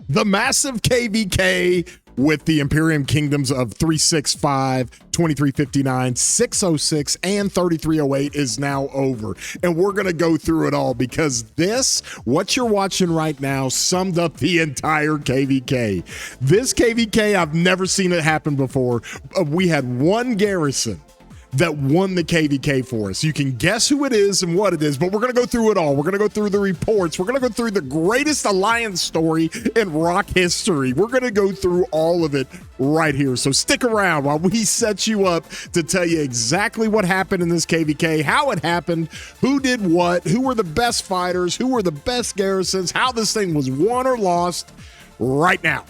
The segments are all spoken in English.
The massive KvK with the Imperium Kingdoms of 365, 2359, 606, and 3308 is now over. And we're going to go through it all because this, what you're watching right now, summed up the entire KvK. This KvK, I've never seen it happen before. We had one garrison that won the KvK for us. You can guess who it is and what it is, but we're going to go through it all. We're going to go through the reports. We're going to go through the greatest alliance story in rock history. We're going to go through all of it right here. So stick around while we set you up to tell you exactly what happened in this KvK, how it happened, who did what, who were the best fighters, who were the best garrisons, how this thing was won or lost right now.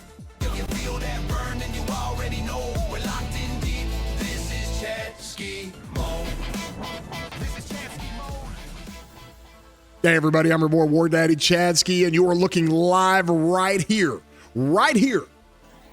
Hey everybody, I'm your boy War Daddy Chadsky, and you are looking live right here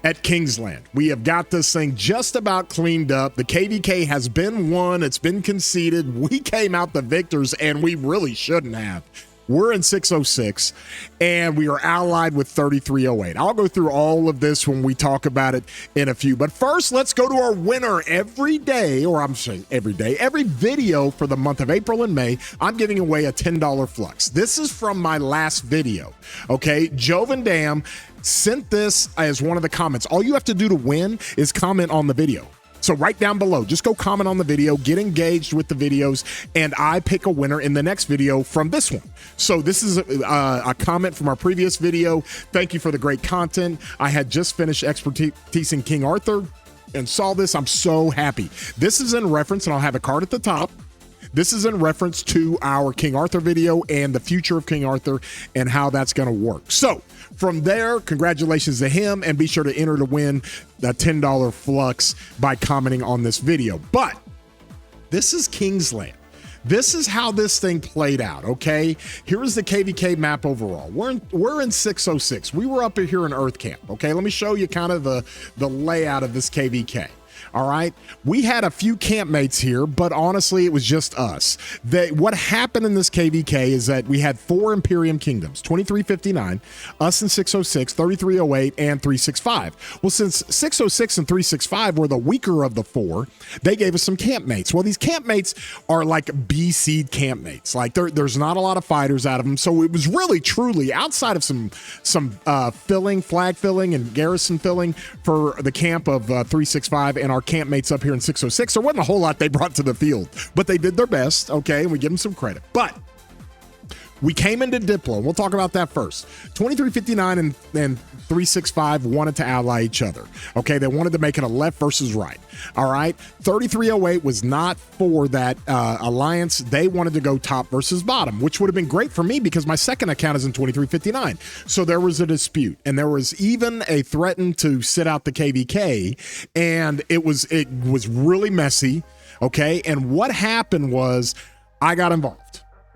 at Kingsland. We have got this thing just about cleaned up. The KvK has been won, it's been conceded. We came out the victors, and we really shouldn't have. We're in 606, and we are allied with 3308. I'll go through all of this when we talk about it in a few. But first, let's go to our winner every day, or I'm saying every day, every video for the month of April and May. I'm giving away a $10 flux. This is from my last video, okay? Jovan Dam sent this as one of the comments. All you have to do to win is comment on the video. So right down below, just go comment on the video, get engaged with the videos, and I pick a winner in the next video from this one. So this is a comment from our previous video. Thank you for the great content. I had just finished expertising King Arthur and saw this. I'm so happy. This is in reference, and I'll have a card at the top. This is in reference to our King Arthur video and the future of King Arthur and how that's going to work. So from there, congratulations to him, and be sure to enter to win the $10 flux by commenting on this video. But this is Kingsland. This is how this thing played out, okay? Here is the KvK map overall. We're in 606. We were up here in Earth Camp, okay? Let me show you kind of the layout of this KvK. All right, we had a few campmates here, but honestly, it was just us. What happened in this KvK is that we had 4 Imperium Kingdoms, 2359, us in 606, 3308, and 365. Well, since 606 and 365 were the weaker of the 4, they gave us some campmates. Well, these campmates are like B-seed campmates. Like there's not a lot of fighters out of them, so it was really, truly, outside of some flag filling and garrison filling for the camp of 365 and our campmates up here in 606, there wasn't a whole lot they brought to the field, but they did their best, okay, and we give them some credit. But we came into Diplo, and we'll talk about that first. 2359 and 365 wanted to ally each other, okay? They wanted to make it a left versus right, all right? 3308 was not for that alliance. They wanted to go top versus bottom, which would have been great for me because my second account is in 2359. So there was a dispute, and there was even a threaten to sit out the KvK, and it was really messy, okay? And what happened was I got involved.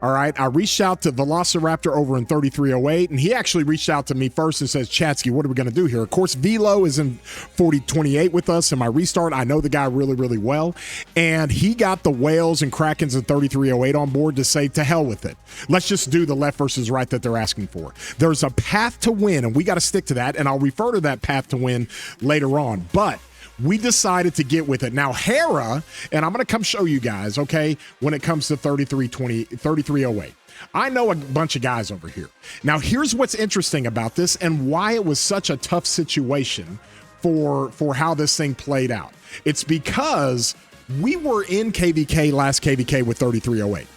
All right, I reached out to Velociraptor over in 3308, and he actually reached out to me first and says, Chatsky, what are we going to do here? Of course, Velo is in 4028 with us in my restart. I know the guy really, really well, and he got the Whales and Krakens in 3308 on board to say, to hell with it. Let's just do the left versus right that they're asking for. There's a path to win, and we got to stick to that, and I'll refer to that path to win later on, but we decided to get with it. Now, Hera, and I'm going to come show you guys, okay, when it comes to 3308. I know a bunch of guys over here. Now, here's what's interesting about this and why it was such a tough situation for how this thing played out. It's because we were in KvK, last KvK with 3308.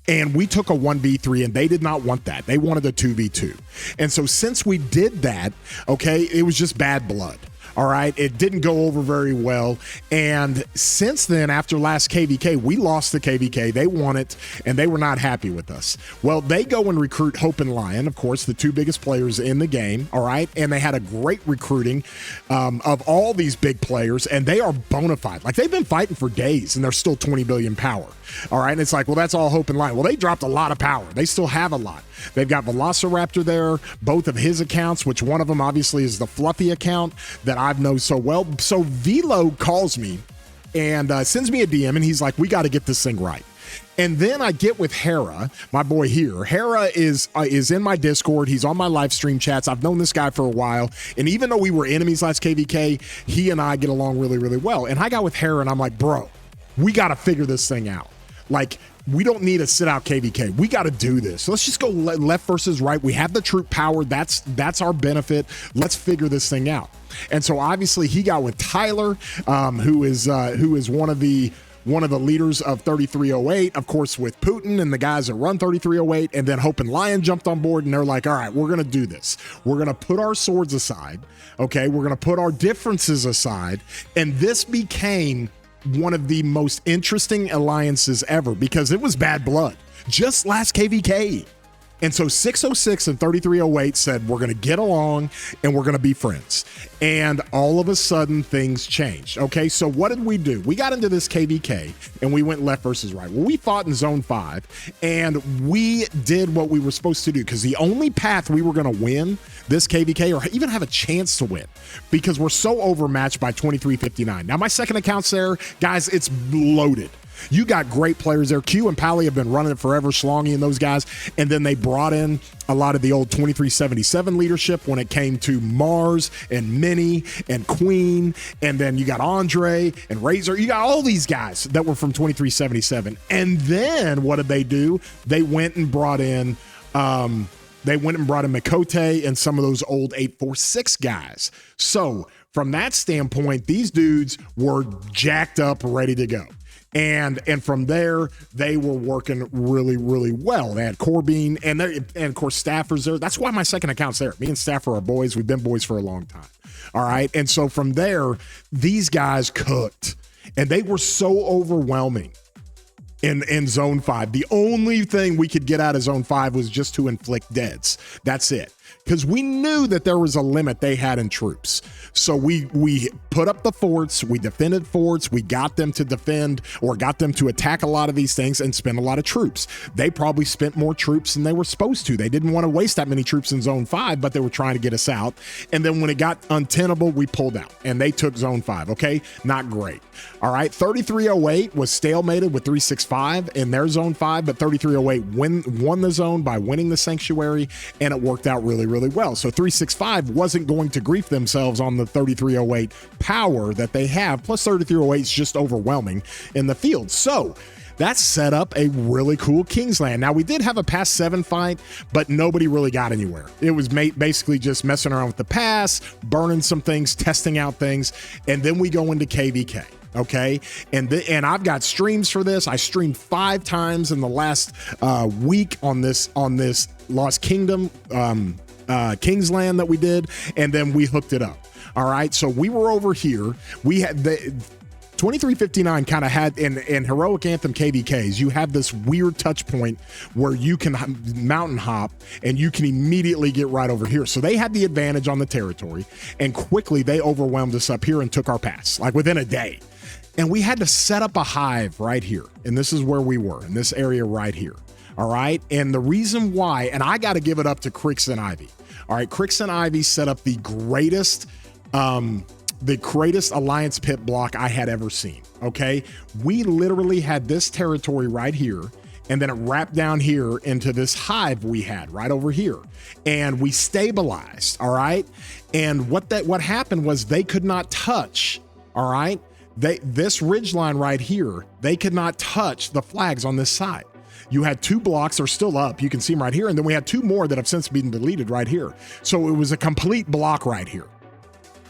And we took a 1v3, and they did not want that. They wanted a 2v2. And so since we did that, okay, it was just bad blood. All right, it didn't go over very well. And since then, after last KvK, we lost the KvK. They won it, and they were not happy with us. Well, they go and recruit Hope and Lion, of course, the 2 biggest players in the game, all right? And they had a great recruiting of all these big players, and they are bona fide. Like, they've been fighting for days, and they're still 20 billion power, all right? And it's like, well, that's all Hope and Lion. Well, they dropped a lot of power. They still have a lot. They've got Velociraptor there, both of his accounts, which one of them obviously is the Fluffy account that I've known so well. So Velo calls me and sends me a DM, and he's like, we got to get this thing right. And then I get with Hera, my boy here. Hera is in my Discord. He's on my live stream chats. I've known this guy for a while. And even though we were enemies last KvK, he and I get along really, really well. And I got with Hera and I'm like, bro, we got to figure this thing out. Like, we don't need to sit out KvK. We got to do this. So let's just go left versus right. We have the troop power. That's our benefit. Let's figure this thing out. And so obviously he got with Tyler, who is one of the leaders of 3308, of course, with Putin and the guys that run 3308, and then Hope and Lion jumped on board, and they're like, all right, we're going to do this. We're going to put our swords aside, okay? We're going to put our differences aside, and this became one of the most interesting alliances ever because it was bad blood, just last KvK. And so 606 and 3308 said, we're going to get along and we're going to be friends. And all of a sudden things changed. Okay, so what did we do? We got into this KvK and we went left versus right. Well, we fought in zone 5 and we did what we were supposed to do because the only path we were going to win this KvK or even have a chance to win because we're so overmatched by 2359. Now, my second account's there. Guys, it's loaded. You got great players there. Q and Pally have been running it forever, Schlongy and those guys. And then they brought in a lot of the old 2377 leadership when it came to Mars and Minnie and Queen. And then you got Andre and Razor. You got all these guys that were from 2377. And then what did they do? They went and brought in Mikote and some of those old 846 guys. So from that standpoint, these dudes were jacked up, ready to go. And from there, they were working really, really well. They had Corbin and of course Stafford's there. That's why my second account's there. Me and Stafford are boys. We've been boys for a long time. All right. And so from there, these guys cooked and they were so overwhelming in zone 5. The only thing we could get out of zone 5 was just to inflict deads. That's it. Because we knew that there was a limit they had in troops. So we put up the forts, we defended forts, we got them to defend or got them to attack a lot of these things and spend a lot of troops. They probably spent more troops than they were supposed to. They didn't want to waste that many troops in zone 5, but they were trying to get us out. And then when it got untenable, we pulled out and they took zone 5, okay? Not great. All right, 3308 was stalemated with 365 in their zone 5, but 3308 won the zone by winning the sanctuary, and it worked out really, really well. So 365 wasn't going to grief themselves on the 3308 power that they have, plus 3308 is just overwhelming in the field. So that set up a really cool Kingsland. Now, we did have a pass 7 fight, but nobody really got anywhere. It was basically just messing around with the pass, burning some things, testing out things, and then we go into KvK. Okay, and I've got streams for this. I streamed 5 times in the last week on this Lost Kingdom Kingsland that we did, and then we hooked it up. All right, so we were over here. We had the 2359 kind of had in Heroic Anthem KvKs, you have this weird touch point where you can mountain hop and you can immediately get right over here. So they had the advantage on the territory, and quickly they overwhelmed us up here and took our pass, like within a day. And we had to set up a hive right here. And this is where we were, in this area right here. All right. And the reason why, and I got to give it up to Crix and Ivy. All right. Crix and Ivy set up the greatest alliance pit block I had ever seen. Okay. We literally had this territory right here, and then it wrapped down here into this hive we had right over here, and we stabilized. All right. And what happened was they could not touch. All right. This ridge line right here, they could not touch the flags on this side. You had 2 blocks, they're still up. You can see them right here. And then we had 2 more that have since been deleted right here. So it was a complete block right here.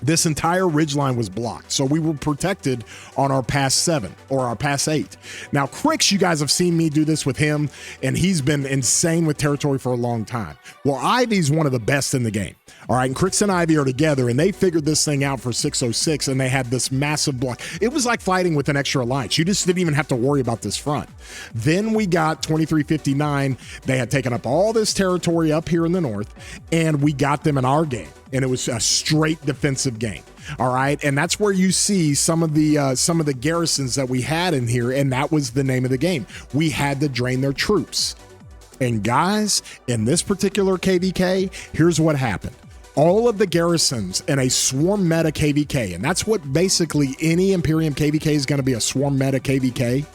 This entire ridgeline was blocked. So we were protected on our pass 7 or our pass 8. Now, Crix, you guys have seen me do this with him, and he's been insane with territory for a long time. Well, Ivy's one of the best in the game. All right, and Crix and Ivy are together, and they figured this thing out for 606, and they had this massive block. It was like fighting with an extra alliance. You just didn't even have to worry about this front. Then we got 2359. They had taken up all this territory up here in the north, and we got them in our game, and it was a straight defensive game. All right, and that's where you see some of the garrisons that we had in here, and that was the name of the game. We had to drain their troops. And guys, in this particular KvK, here's what happened. All of the garrisons in a swarm meta KvK, and that's what basically any Imperium KvK is going to be, a swarm meta KvK.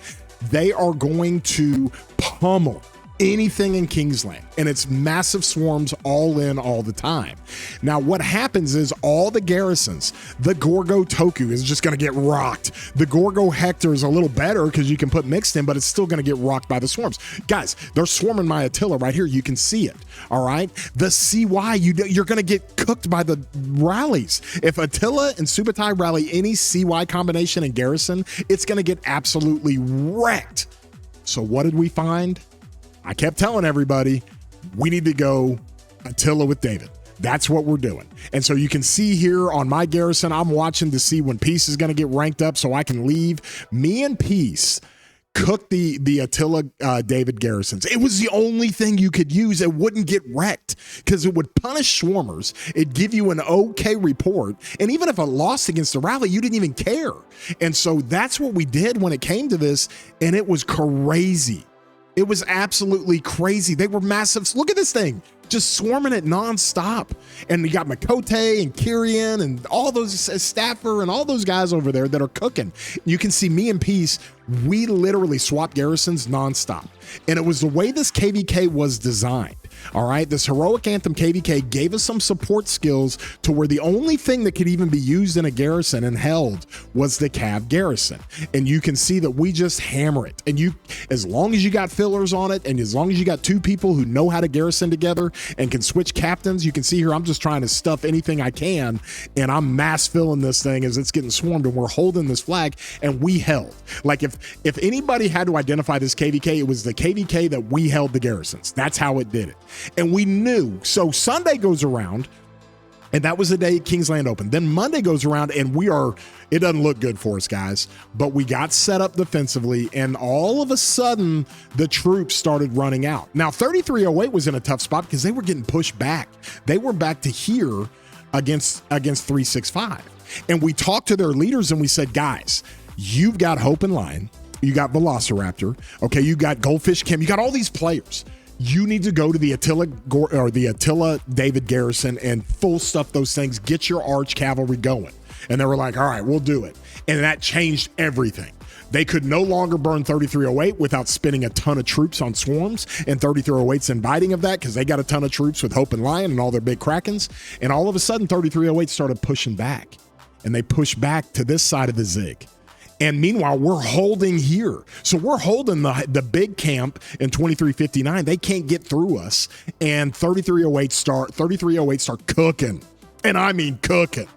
they are going to pummel anything in Kingsland, and it's massive swarms all in all the time. Now what happens is all the garrisons, the Gorgo Toku is just going to get rocked. The Gorgo Hector is a little better because you can put mixed in, but it's still going to get rocked by the swarms. Guys, they're swarming my Attila right here. You can see it. All right, the CY, you're going to get cooked by the rallies. If Attila and Subutai rally any CY combination in garrison, it's going to get absolutely wrecked. So what did we find? I kept telling everybody, we need to go Attila with David. That's what we're doing. And so you can see here on my garrison, I'm watching to see when Peace is going to get ranked up so I can leave. Me and Peace cooked the Attila David garrisons. It was the only thing you could use. It wouldn't get wrecked because it would punish swarmers. It'd give you an okay report. And even if I lost against the rally, you didn't even care. And so that's what we did when it came to this. And it was crazy. It was absolutely crazy. They were massive. Look at this thing, just swarming it nonstop. And you got Makote and Kyrian and all those Staffer and all those guys over there that are cooking. You can see me and Peace, we literally swap garrisons nonstop. And it was the way this KvK was designed. All right, this Heroic Anthem KvK gave us some support skills to where the only thing that could even be used in a garrison and held was the Cav garrison. And you can see that we just hammer it. And you, as long as you got fillers on it, and as long as you got two people who know how to garrison together and can switch captains, you can see here, I'm just trying to stuff anything I can, and I'm mass filling this thing as it's getting swarmed, and we're holding this flag, and we held. Like if anybody had to identify this KvK, it was the KvK that we held the garrisons. That's how it did it. And we knew. So Sunday goes around, and that was the day Kingsland opened. Then Monday goes around, and it doesn't look good for us, guys, but we got set up defensively, and all of a sudden, the troops started running out. Now, 3308 was in a tough spot because they were getting pushed back. They were back to here against 365. And we talked to their leaders, and we said, guys, you've got Hope and Lion. You got Velociraptor. Okay, you got Goldfish Kim. You got all these players. You need to go to the Attila David garrison and full stuff those things. Get your arch cavalry going. And they were like, all right, we'll do it. And that changed everything. They could no longer burn 3308 without spending a ton of troops on swarms, and 3308's inviting of that because they got a ton of troops with Hope and Lion and all their big Krakens. And all of a sudden, 3308 started pushing back, and they pushed back to this side of the Zig. And meanwhile, we're holding here. So we're holding the big camp in 2359. They can't get through us. And 3308 start cooking. And I mean cooking.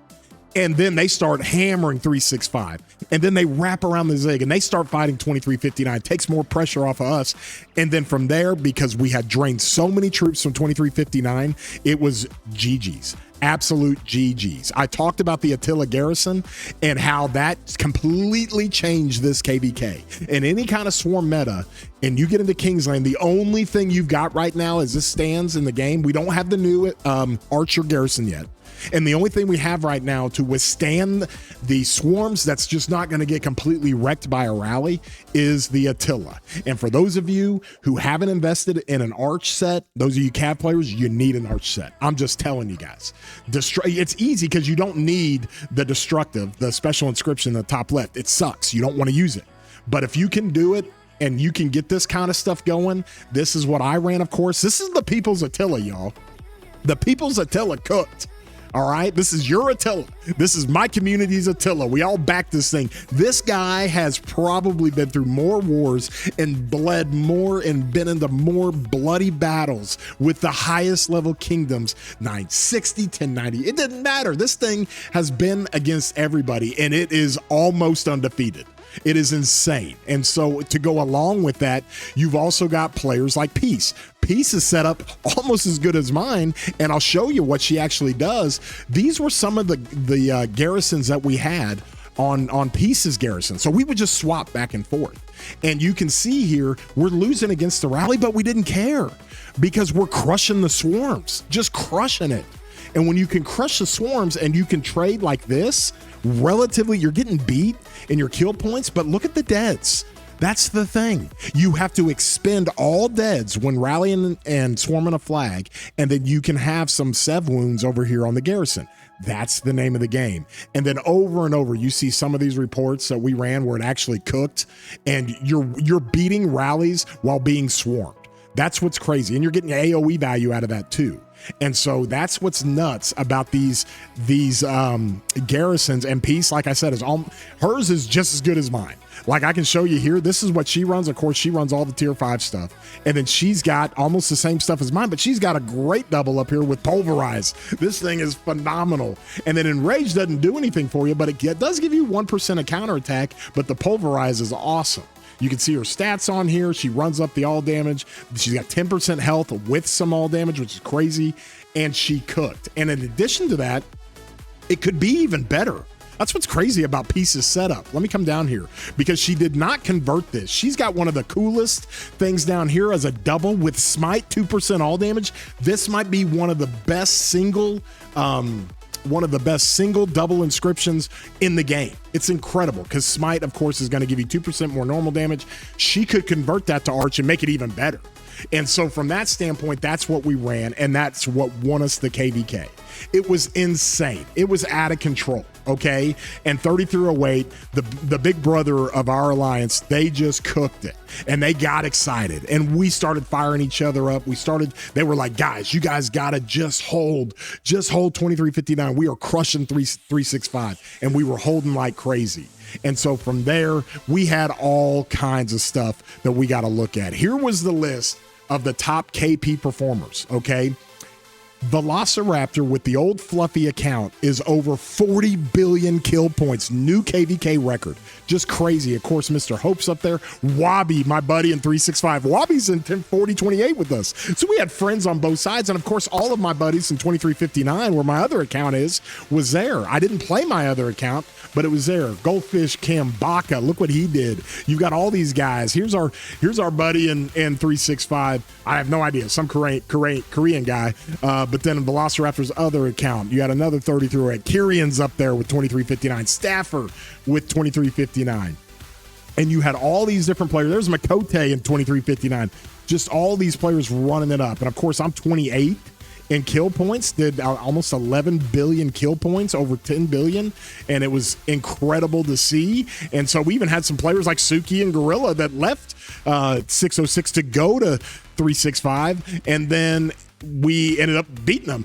And then they start hammering 365. And then they wrap around the Zig and they start fighting 2359. Takes more pressure off of us. And then from there, because we had drained so many troops from 2359, it was GG's. Absolute GG's. I talked about the Attila garrison and how that completely changed this KvK. In any kind of swarm meta, and you get into Kingsland, the only thing you've got right now as this stands in the game, we don't have the new Archer garrison yet. And the only thing we have right now to withstand the swarms that's just not going to get completely wrecked by a rally is the Attila. And for those of you who haven't invested in an arch set, those of you Cav players, you need an arch set. I'm just telling you guys. It's easy because you don't need the destructive, the special inscription in the top left. It sucks. You don't want to use it. But if you can do it, and you can get this kind of stuff going, this is what I ran, of course. This is the People's Attila, y'all. The People's Attila cooked. All right, this is your Attila. This is my community's Attila. We all back this thing. This guy has probably been through more wars and bled more and been into more bloody battles with the highest level kingdoms, 960, 1090. It didn't matter. This thing has been against everybody, and it is almost undefeated. It is insane. And so to go along with that, you've also got players like Peace. Peace is set up almost as good as mine, and I'll show you what she actually does. These were some of the garrisons that we had on Peace's garrison. So we would just swap back and forth. And you can see here, we're losing against the rally, but we didn't care because we're crushing the swarms, just crushing it. And when you can crush the swarms and you can trade like this, relatively, you're getting beat in your kill points, but look at the deads. That's the thing. You have to expend all deads when rallying and swarming a flag, and then you can have some sev wounds over here on the garrison. That's the name of the game. And then over and over, you see some of these reports that we ran where it actually cooked, and you're beating rallies while being swarmed. That's what's crazy. And you're getting AoE value out of that too. And so that's what's nuts about these garrisons. And Peace, like I said, hers is just as good as mine. Like I can show you here, this is what she runs. Of course, she runs all the tier 5 stuff. And then she's got almost the same stuff as mine, but she's got a great double up here with Pulverize. This thing is phenomenal. And then Enrage doesn't do anything for you, but it does give you 1% of counterattack, but the Pulverize is awesome. You can see her stats on here. She runs up the all damage. She's got 10% health with some all damage, which is crazy. And she cooked. And in addition to that, it could be even better. That's what's crazy about Peace's setup. Let me come down here because she did not convert this. She's got one of the coolest things down here as a double with Smite, 2% all damage. This might be one of the best single double inscriptions in the game. It's incredible because Smite, of course, is going to give you 2% more normal damage. She could convert that to Arch and make it even better. And so from that standpoint, that's what we ran, and that's what won us the KvK. It was insane. It was out of control, okay? And 3308, the big brother of our alliance, they just cooked it, and they got excited, and we started firing each other up. They were like, guys, you guys got to just hold 2359. We are crushing 365, and we were holding like crazy. And so from there, we had all kinds of stuff that we got to look at. Here was the list of the top KP performers, okay? Velociraptor with the old fluffy account is over 40 billion kill points. New KvK record. Just crazy. Of course, Mr. Hope's up there. Wobby, my buddy in 365. Wobby's in 4028 with us. So we had friends on both sides. And of course, all of my buddies in 2359, where my other account was there. I didn't play my other account, but it was there. Goldfish Cam Baka, look what he did. You've got all these guys. Here's our buddy in 365. I have no idea. Some Korean guy. But then in Velociraptor's other account, you had another 33. Kirian's up there with 2359. Staffer with 2359. And you had all these different players. There's Makote in 2359. Just all these players running it up. And of course, I'm 28 in kill points, did almost 11 billion kill points, over 10 billion. And it was incredible to see. And so we even had some players like Suki and Gorilla that left 606 to go to 365. And then we ended up beating them,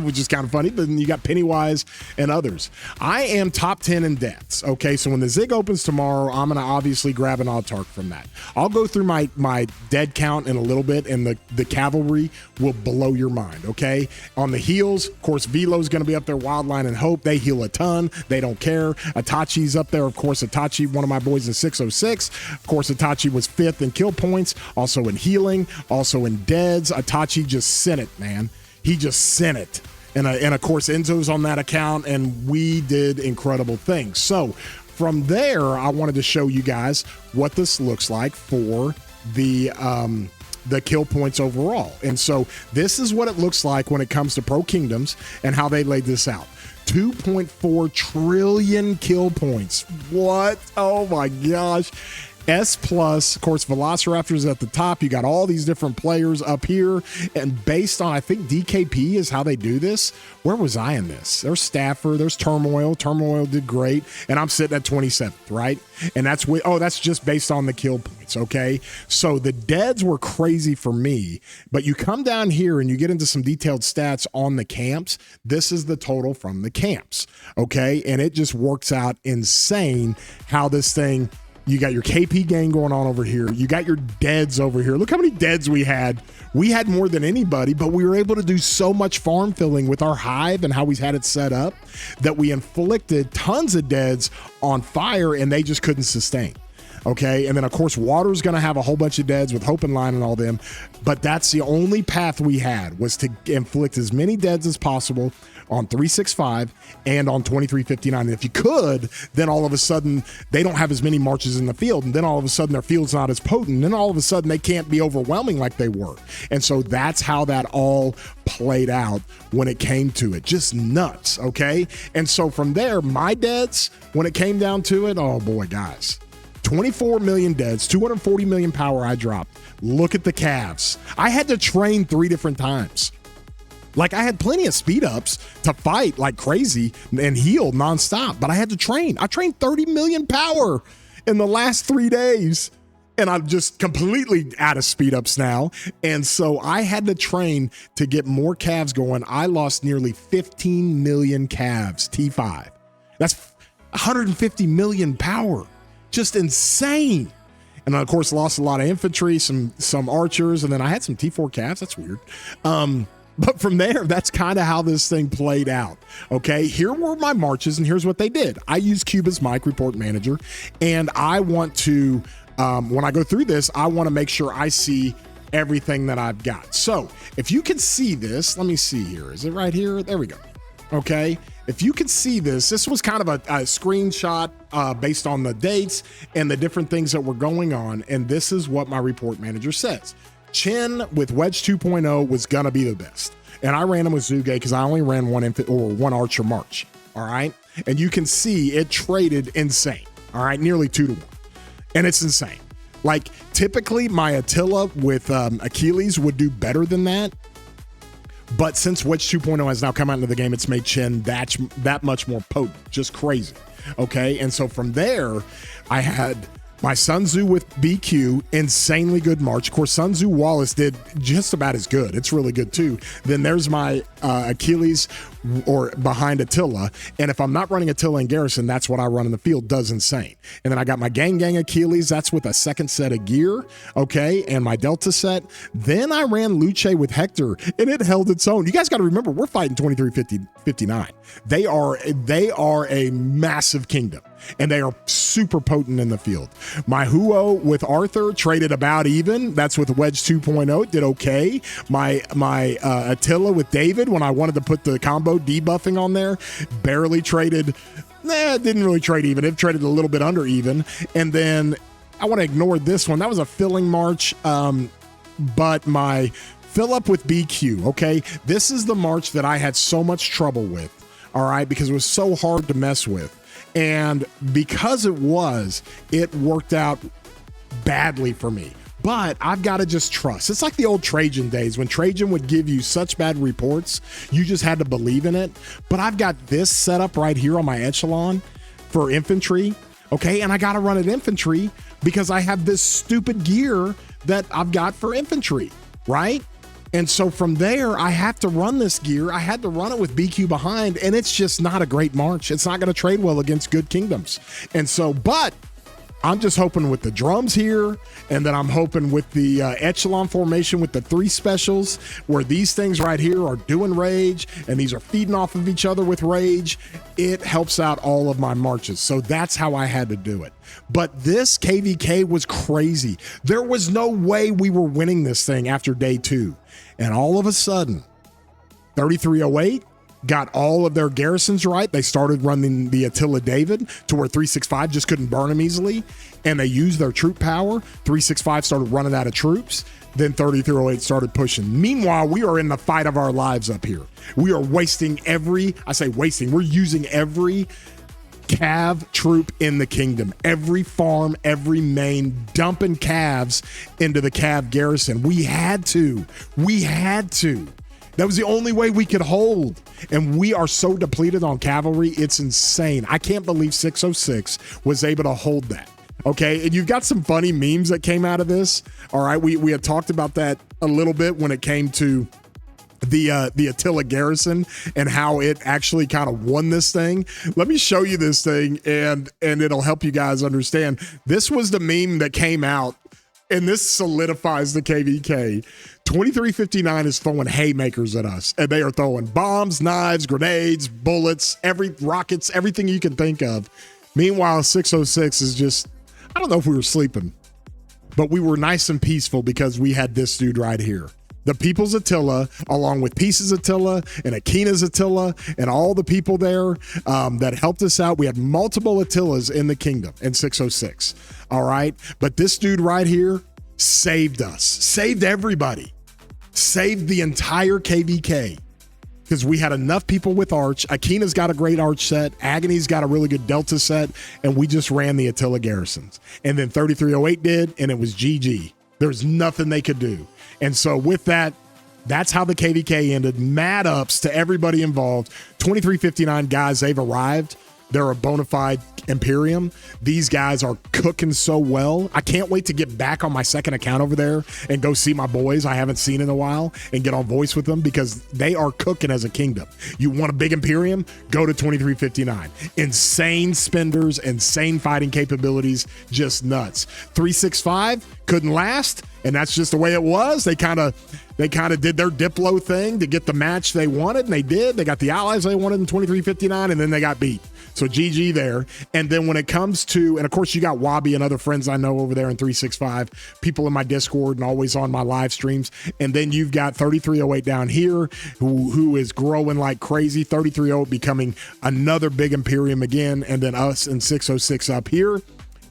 which is kind of funny. But then you got Pennywise and others. I am top 10 in deaths. Okay, so when the Zig opens tomorrow, I'm going to obviously grab an Autark from that. I'll go through my dead count in a little bit, and the cavalry will blow your mind, okay? On the heals, of course, Velo's going to be up there, Wildline and Hope. They heal a ton. They don't care. Itachi's up there. Of course, Itachi, one of my boys in 606. Of course, Itachi was 5th in kill points, also in healing, also in deads. Itachi just sent it, man. He just sent it. And of course, Enzo's on that account, and we did incredible things. So from there, I wanted to show you guys what this looks like for the kill points overall. And so this is what it looks like when it comes to Pro Kingdoms and how they laid this out. 2.4 trillion kill points. What? Oh my gosh. S+, of course, Velociraptor's at the top. You got all these different players up here. And based on, I think DKP is how they do this. Where was I in this? There's Staffer, there's Turmoil. Turmoil did great. And I'm sitting at 27th, right? And that's just based on the kill points, okay? So the deads were crazy for me. But you come down here and you get into some detailed stats on the camps. This is the total from the camps, okay? And it just works out insane how this thing... You got your KP gang going on over here. You got your deads over here. Look how many deads we had. We had more than anybody, but we were able to do so much farm filling with our hive and how we had it set up that we inflicted tons of deads on fire, and they just couldn't sustain. Okay, and then of course Water's going to have a whole bunch of deads with Hope and Line and all them, but that's the only path we had, was to inflict as many deads as possible on 365 and on 2359. And if you could, then all of a sudden they don't have as many marches in the field, and then all of a sudden their field's not as potent, and then all of a sudden they can't be overwhelming like they were. And so that's how that all played out when it came to it. Just nuts, okay? And so from there, my deads, when it came down to it, oh boy, guys, 24 million deads, 240 million power I dropped. Look at the calves. I had to train 3 different times. Like, I had plenty of speed ups to fight like crazy and heal nonstop, but I had to train. I trained 30 million power in the last 3 days, and I'm just completely out of speed ups now. And so I had to train to get more calves going. I lost nearly 15 million calves, T5. That's 150 million power. Just insane. And of course, lost a lot of infantry, some archers, and then I had some T4 calves. That's weird. But from there, that's kind of how this thing played out. Okay, here were my marches, and here's what they did. I use Cuba's Mic Report Manager, and I want to, when I go through this, I want to make sure I see everything that I've got. So if you can see this, let me see here. Is it right here? There we go. Okay, if you can see this, this was kind of a screenshot based on the dates and the different things that were going on, and this is what my report manager says. Chen with Wedge 2.0 was gonna be the best, and I ran him with Zuge because I only ran one archer march. All right, and you can see it traded insane. All right, nearly 2 to 1, and it's insane. Like, typically my Attila with Achilles would do better than that, but since Wedge 2.0 has now come out into the game, it's made Chen that much more potent. Just crazy. Okay, and so from there, I had my Sun Tzu with BQ, insanely good march. Of course, Sun Tzu Wallace did just about as good. It's really good too. Then there's my Achilles or behind Attila. And if I'm not running Attila and Garrison, that's what I run in the field. Does insane. And then I got my Gang Achilles. That's with a second set of gear. Okay. And my Delta set. Then I ran Luce with Hector, and it held its own. You guys got to remember, we're fighting 2359. They are a massive kingdom, and they are super potent in the field. My Huo with Arthur traded about even. That's with Wedge 2.0. Did okay. My Attila with David, when I wanted to put the combo debuffing on there, barely traded. Didn't really trade even. It traded a little bit under even. And then I want to ignore this one. That was a filling march. But my fill up with BQ, okay? This is the march that I had so much trouble with, all right? Because it was so hard to mess with. And because it worked out badly for me. But I've got to just trust. It's like the old Trajan days when Trajan would give you such bad reports, you just had to believe in it. But I've got this set up right here on my echelon for infantry, okay? And I got to run it infantry because I have this stupid gear that I've got for infantry, right? And so from there, I have to run this gear. I had to run it with BQ behind, and it's just not a great march. It's not going to trade well against good kingdoms. And so, but I'm just hoping with the drums here, and then I'm hoping with the echelon formation with the 3 specials, where these things right here are doing rage, and these are feeding off of each other with rage. It helps out all of my marches. So that's how I had to do it. But this KvK was crazy. There was no way we were winning this thing after day 2. And all of a sudden, 3308 got all of their garrisons right. They started running the Attila David to where 365 just couldn't burn them easily. And they used their troop power. 365 started running out of troops. Then 3308 started pushing. Meanwhile, we are in the fight of our lives up here. We are wasting we're using every cav troop in the kingdom, every farm, every main, dumping calves into the cav garrison. We had to. That was the only way we could hold. And we are so depleted on cavalry, it's insane. I can't believe 606 was able to hold that. Okay, and you've got some funny memes that came out of this. All right, we had talked about that a little bit when it came to the Attila garrison and how it actually kind of won this thing. Let me show you this thing, and it'll help you guys understand. This was the meme that came out, and this solidifies the KvK. 2359 is throwing haymakers at us, and they are throwing bombs, knives, grenades, bullets, rockets, everything you can think of. Meanwhile, 606 is just, I don't know if we were sleeping, but we were nice and peaceful because we had this dude right here. The People's Attila, along with Pieces Attila and Akina's Attila and all the people there that helped us out. We had multiple Attilas in the kingdom in 606. All right. But this dude right here saved us, saved everybody, saved the entire KvK. because we had enough people with Arch. Akina's got a great Arch set. Agony's got a really good Delta set. And we just ran the Attila Garrisons. And then 3308 did, and it was GG. There's nothing they could do. And so with that, that's how the KvK ended. Mad ups to everybody involved. 2359 guys, they've arrived. They're a bona fide Imperium. These guys are cooking so well. I can't wait to get back on my second account over there and go see my boys I haven't seen in a while and get on voice with them, because they are cooking as a kingdom. You want a big Imperium? Go to 2359. Insane spenders, insane fighting capabilities, just nuts. 365 couldn't last, and that's just the way it was. They kind of did their Diplo thing to get the match they wanted, and they did. They got the allies they wanted in 2359, and then they got beat. So GG there. And then when it comes to, and of course you got Wabi and other friends I know over there in 365, people in my Discord and always on my live streams. And then you've got 3308 down here who is growing like crazy. 3308 becoming another big Imperium again. And then us and 606 up here.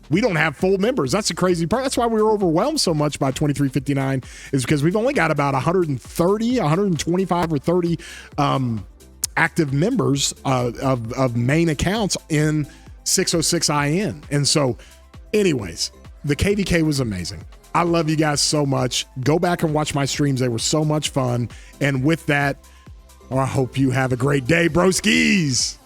We don't have full members. That's the crazy part. That's why we were overwhelmed so much by 2359, is because we've only got about 125 or 30 active members of main accounts in 606 IN. And so anyways, the KvK was amazing. I love you guys so much. Go back and watch my streams. They were so much fun. And with that, I hope you have a great day, broskis.